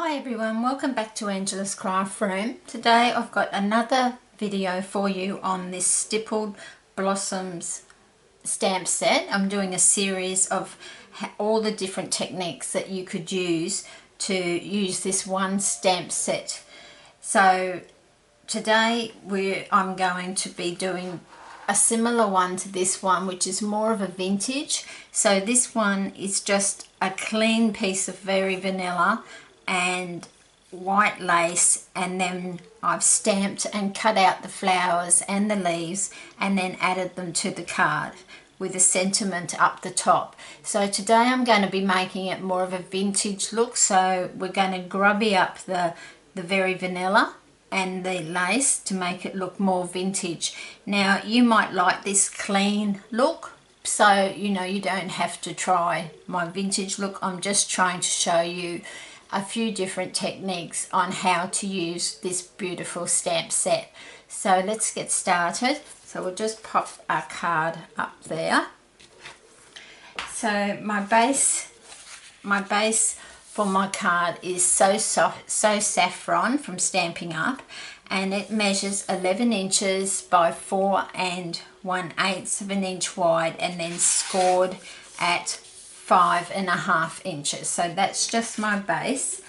Hi everyone, welcome back to Angela's Craft Room. Today I've got another video for you on this Stippled Blossoms stamp set. I'm doing a series of all the different techniques that you could use to use this one stamp set. So today I'm going to be doing a similar one to this one, which is more of a vintage. So this one is just a clean piece of very vanilla and white lace, and then I've stamped and cut out the flowers and the leaves and then added them to the card with a sentiment up the top. So today I'm going to be making it more of a vintage look. So we're going to grubby up the very vanilla and the lace to make it look more vintage. Now you might like this clean look, so you don't have to try my vintage look. I'm just trying to show you a few different techniques on how to use this beautiful stamp set. So let's get started. So we'll just pop our card up there. So my base for my card is So Saffron from Stampin' Up, and it measures 11 inches by 4 1/8 of an inch wide, and then scored at 5.5 inches. So that's just my base.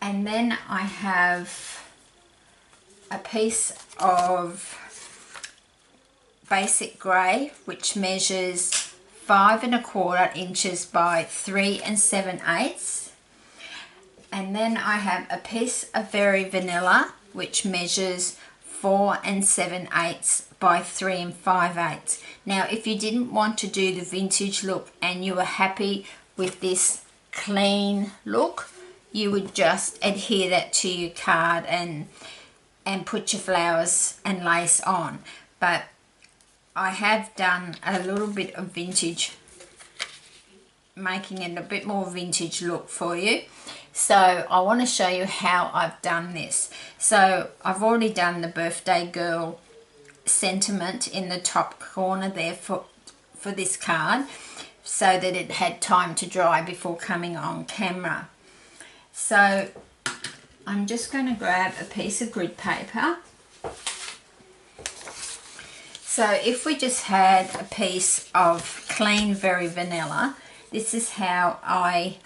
And then I have a piece of basic grey, which measures 5 1/4 inches by 3 7/8. And then I have a piece of very vanilla, which measures 4 7/8 by 3 5/8. Now if you didn't want to do the vintage look and you were happy with this clean look, you would just adhere that to your card and put your flowers and lace on. But I have done a little bit of vintage, making it a bit more vintage look for you. So I want to show you how I've done this. So I've already done the birthday girl sentiment in the top corner there for this card, so that it had time to dry before coming on camera. So I'm just going to grab a piece of grid paper. So if we just had a piece of clean very vanilla, this is how I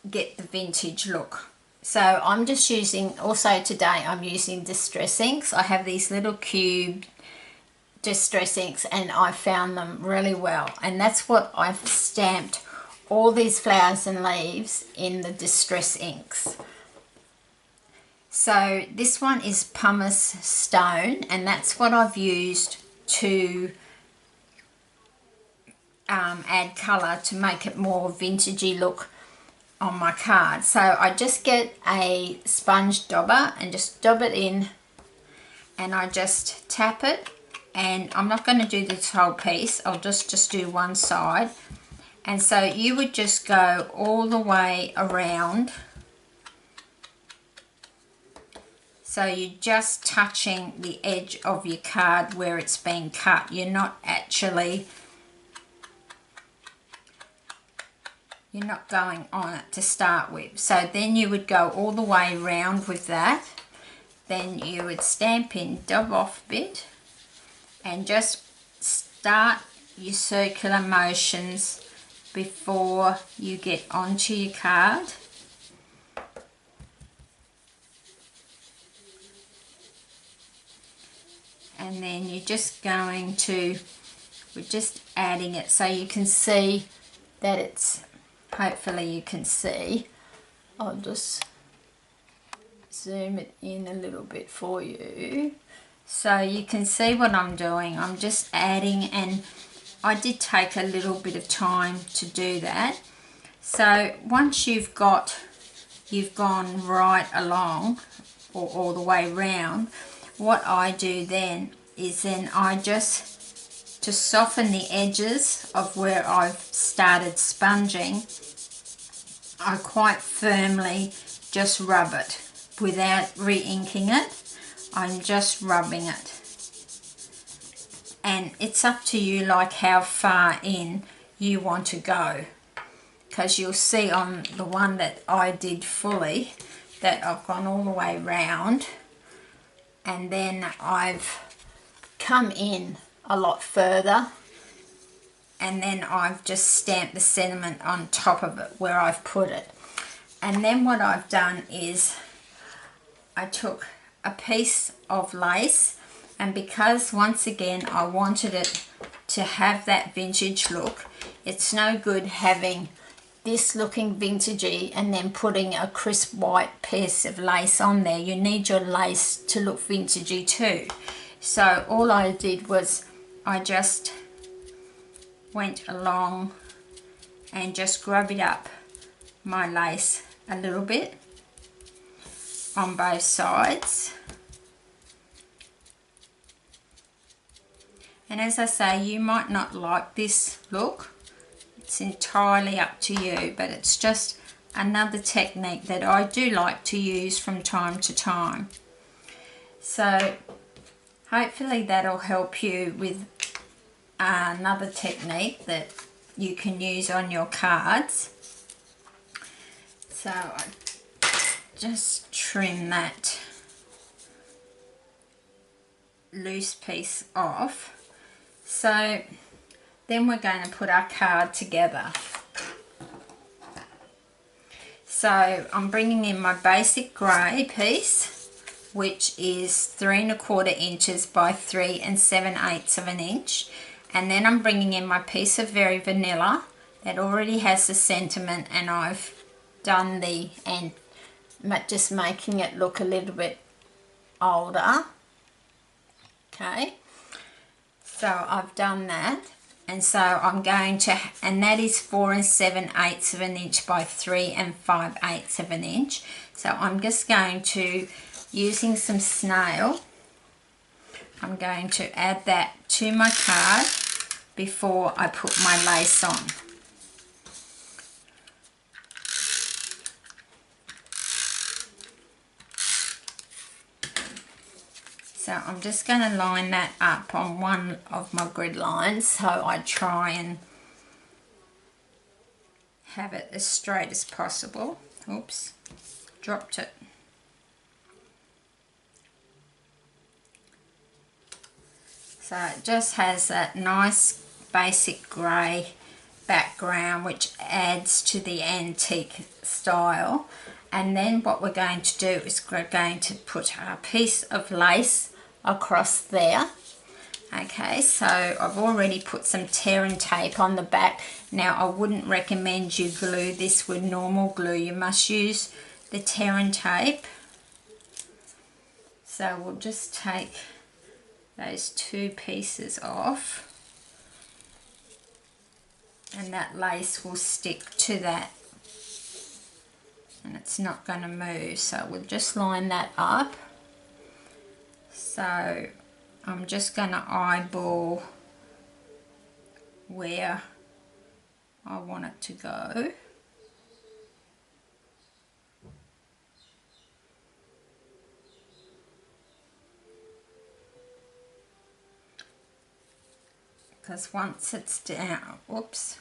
get the vintage look. So I'm just using, also today I'm using distress inks. I have these little cube distress inks and I found them really well, and that's what I've stamped all these flowers and leaves in, the distress inks. So this one is pumice stone, and that's what I've used to add colour to make it more vintagey look on my card. So I just get a sponge dauber and just dab it in, and I just tap it, and I'm not going to do this whole piece, I'll just do one side. And so you would just go all the way around, so you're just touching the edge of your card where it's been cut. You're not going on it to start with. So then you would go all the way around with that. Then you would stamp in, dab off a bit, and just start your circular motions before you get onto your card. And then you're just going to, we're just adding it so you can see that it's, hopefully you can see. I'll just zoom it in a little bit for you so you can see what I'm doing. I'm just adding, and I did take a little bit of time to do that. So once you've gone right along, or all the way round, what I do then is I just, to soften the edges of where I've started sponging, I quite firmly just rub it without re-inking it. I'm just rubbing it. And it's up to you, like how far in you want to go. because you'll see on the one that I did fully that I've gone all the way round, and then I've come in a lot further, and then I've just stamped the sentiment on top of it where I've put it. And then what I've done is I took a piece of lace, and because once again I wanted it to have that vintage look, it's no good having this looking vintagey and then putting a crisp white piece of lace on there. You need your lace to look vintagey too. So all I did was I just went along and just grubbied up my lace a little bit on both sides. And as I say, you might not like this look. It's entirely up to you, but it's just another technique that I do like to use from time to time. So hopefully that'll help you with another technique that you can use on your cards. So I just trim that loose piece off. So then we're going to put our card together. So I'm bringing in my basic grey piece, which is 3 1/4 inches by 3 7/8 of an inch. And then I'm bringing in my piece of Very Vanilla that already has the sentiment, and I've done the and just making it look a little bit older. Okay, so I've done that, and so I'm going to, and that is 4 7/8 of an inch by 3 5/8 of an inch. So I'm just going to, using some snail, I'm going to add that to my card before I put my lace on. So I'm just going to line that up on one of my grid lines, so I try and have it as straight as possible. Oops, dropped it. So it just has that nice basic grey background which adds to the antique style. And then what we're going to do is we're going to put a piece of lace across there. Okay, so I've already put some tear and tape on the back. Now I wouldn't recommend you glue this with normal glue. You must use the tear and tape. So we'll just take those two pieces off, and that lace will stick to that and it's not going to move. So we'll just line that up. So I'm just going to eyeball where I want it to go. Because once it's down, whoops.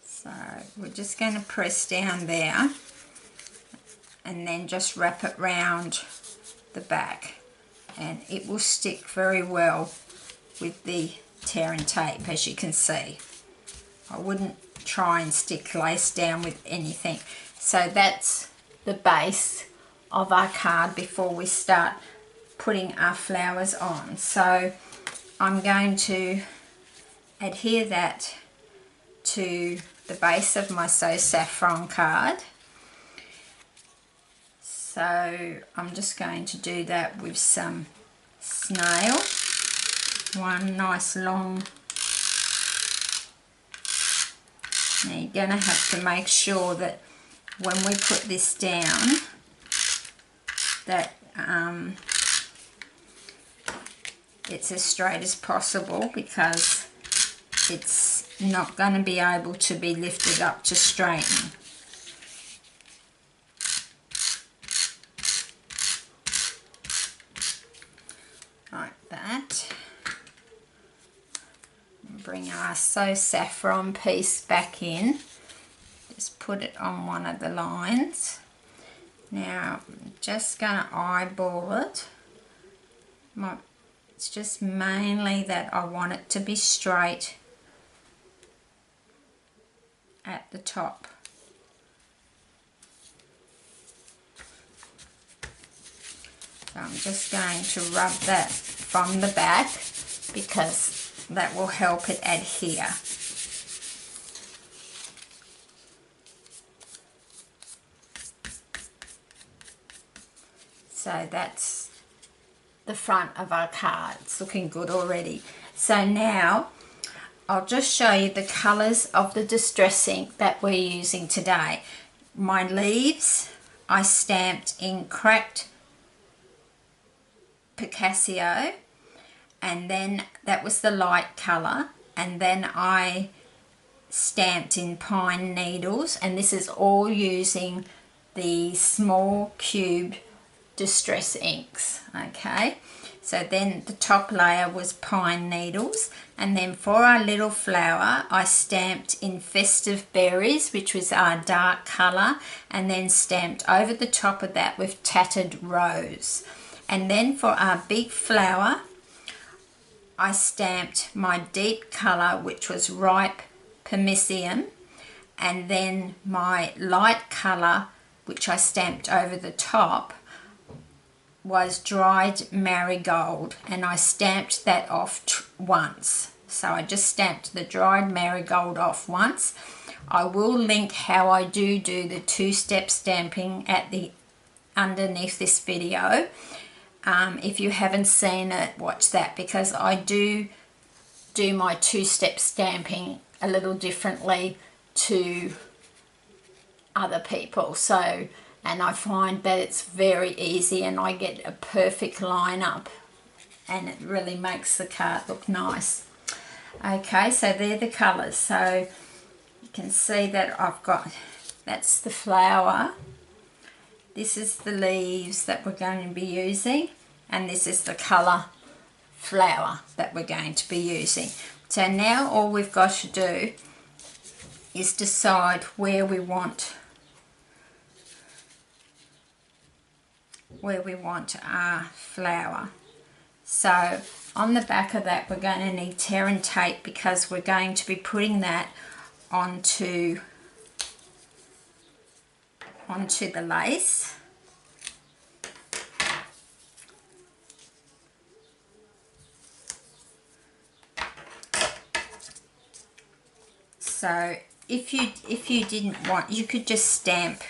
So we're just going to press down there and then just wrap it round the back, and it will stick very well with the tear and tape, as you can see. I wouldn't try and stick lace down with anything. So that's the base of our card before we start putting our flowers on. So I'm going to adhere that to the base of my So Saffron card. So I'm just going to do that with some snail, one nice long. Now you're going to have to make sure that when we put this down that it's as straight as possible, because it's not going to be able to be lifted up to straighten. that. Bring our So Saffron piece back in. Just put it on one of the lines. Now I'm just going to eyeball it. It's just mainly that I want it to be straight at the top. So I'm just going to rub that from the back because that will help it adhere. So that's the front of our card. It's looking good already. So now I'll just show you the colours of the distress ink that we're using today. My leaves I stamped in cracked Picasso, and then that was the light colour, and then I stamped in pine needles, and this is all using the small cube distress inks. Okay, so then the top layer was pine needles, and then for our little flower I stamped in festive berries, which was our dark colour, and then stamped over the top of that with tattered rose. And then for our big flower I stamped my deep colour, which was ripe Permisium, and then my light colour, which I stamped over the top, was dried marigold, and I stamped that off once. So I just stamped the dried marigold off once. I will link how I do the two-step stamping at the underneath this video. If you haven't seen it, watch that, because I do my two-step stamping a little differently to other people. So, and I find that it's very easy and I get a perfect line up and it really makes the card look nice. Okay, so they're the colours. So you can see that I've got, that's the flower, this is the leaves that we're going to be using, and this is the colour flower that we're going to be using. So now all we've got to do is decide where we want our flower. So on the back of that we're going to need tear and tape, because we're going to be putting that onto the lace. So if you didn't want, you could just stamp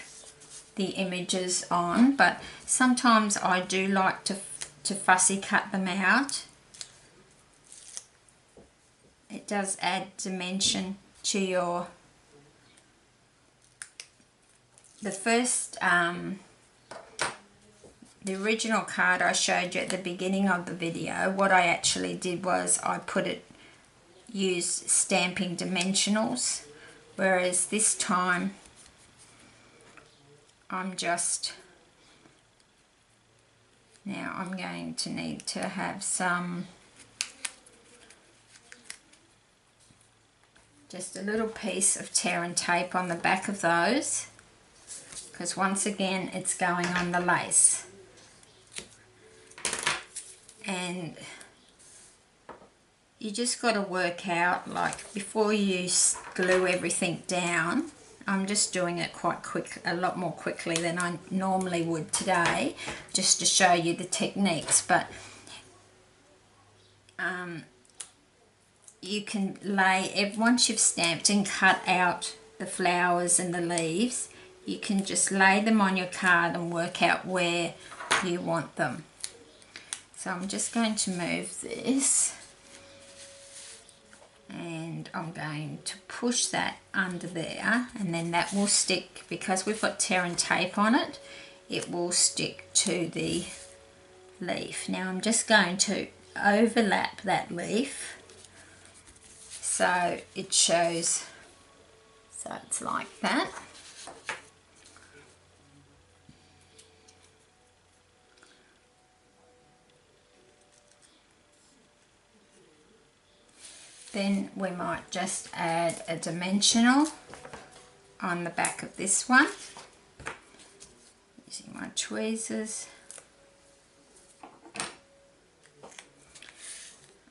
the images on, but sometimes I do like to fussy cut them out. It does add dimension to your, the first the original card I showed you at the beginning of the video. What I actually did was I used stamping dimensionals, whereas this time I'm going to need to have just a little piece of tear and tape on the back of those, because once again it's going on the lace. And you just got to work out, like, before you glue everything down. I'm just doing it quite quick, a lot more quickly than I normally would today, just to show you the techniques. But you can once you've stamped and cut out the flowers and the leaves, you can just lay them on your card and work out where you want them. So I'm just going to move this, and I'm going to push that under there, and then that will stick, because we've got tear and tape on it, it will stick to the leaf. Now I'm just going to overlap that leaf so it shows, so it's like that. Then we might just add a dimensional on the back of this one using my tweezers,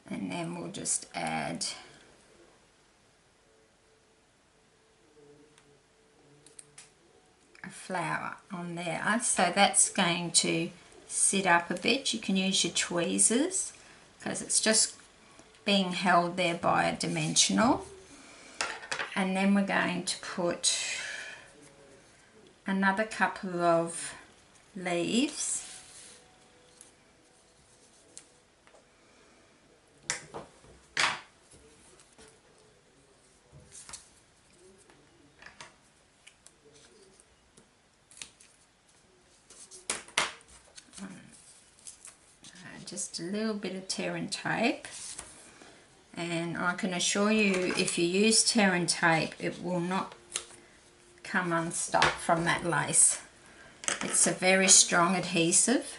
and then we'll just add a flower on there. So that's going to sit up a bit. You can use your tweezers because it's just being held there by a dimensional. And then we're going to put another couple of leaves. Just a little bit of tear and tape, and I can assure you if you use tear and tape it will not come unstuck from that lace. It's a very strong adhesive.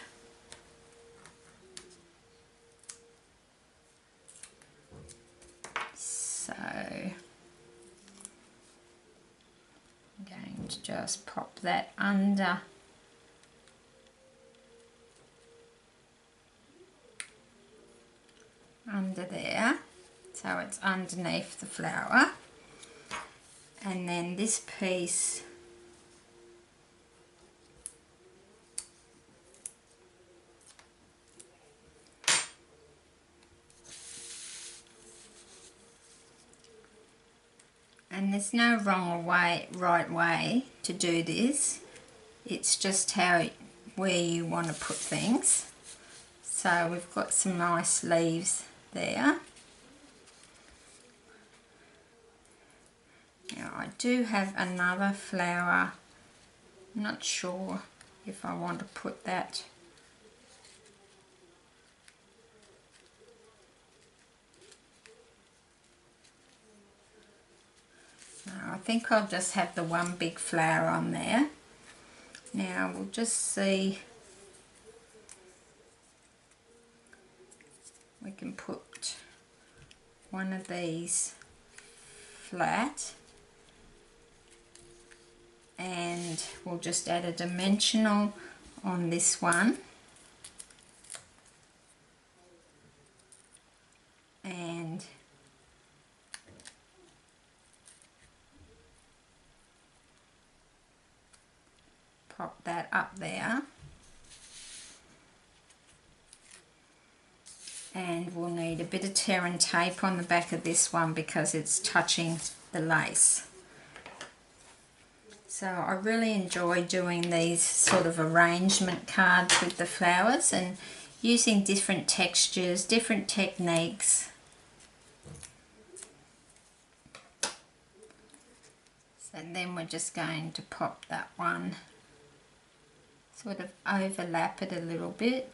So I'm going to just pop that under there, so it's underneath the flower. And then this piece and there's no wrong or right way to do this, it's just where you want to put things. So we've got some nice leaves there. Now I do have another flower. I'm not sure if I want to put that. No, I think I'll just have the one big flower on there. Now we'll just see. We can put one of these flat, and we'll just add a dimensional on this one, and pop that up there. And we'll need a bit of tear and tape on the back of this one because it's touching the lace. So I really enjoy doing these sort of arrangement cards with the flowers and using different textures, different techniques. So then we're just going to pop that one, sort of overlap it a little bit.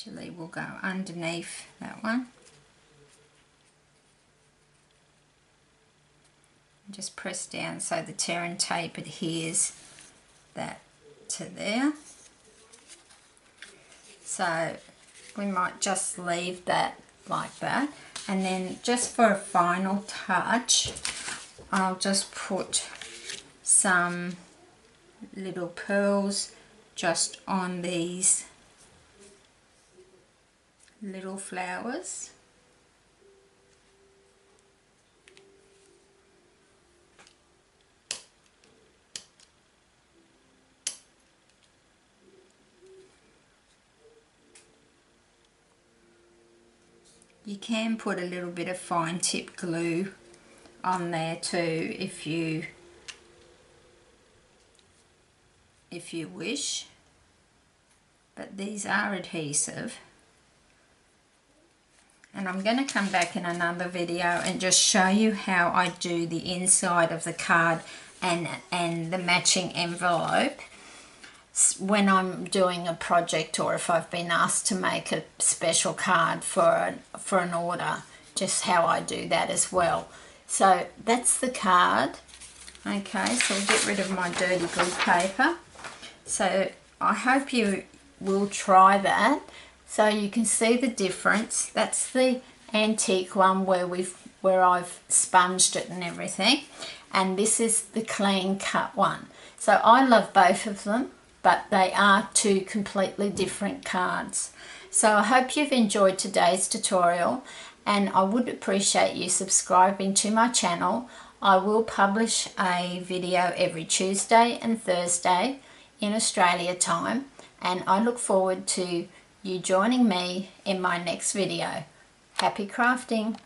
Actually, we'll go underneath that one. And just press down so the tear and tape adheres that to there. So we might just leave that like that. And then just for a final touch, I'll just put some little pearls just on these little flowers. You can put a little bit of fine tip glue on there too if you wish, but these are adhesive. And I'm going to come back in another video and just show you how I do the inside of the card and the matching envelope when I'm doing a project, or if I've been asked to make a special card for an order, just how I do that as well. So that's the card. Okay, so we'll get rid of my dirty glue paper. So I hope you will try that so you can see the difference. That's the antique one where I've sponged it and everything, and this is the clean cut one. So I love both of them, but they are two completely different cards. So I hope you've enjoyed today's tutorial, and I would appreciate you subscribing to my channel. I will publish a video every Tuesday and Thursday in Australia time, and I look forward to you joining me in my next video. Happy crafting!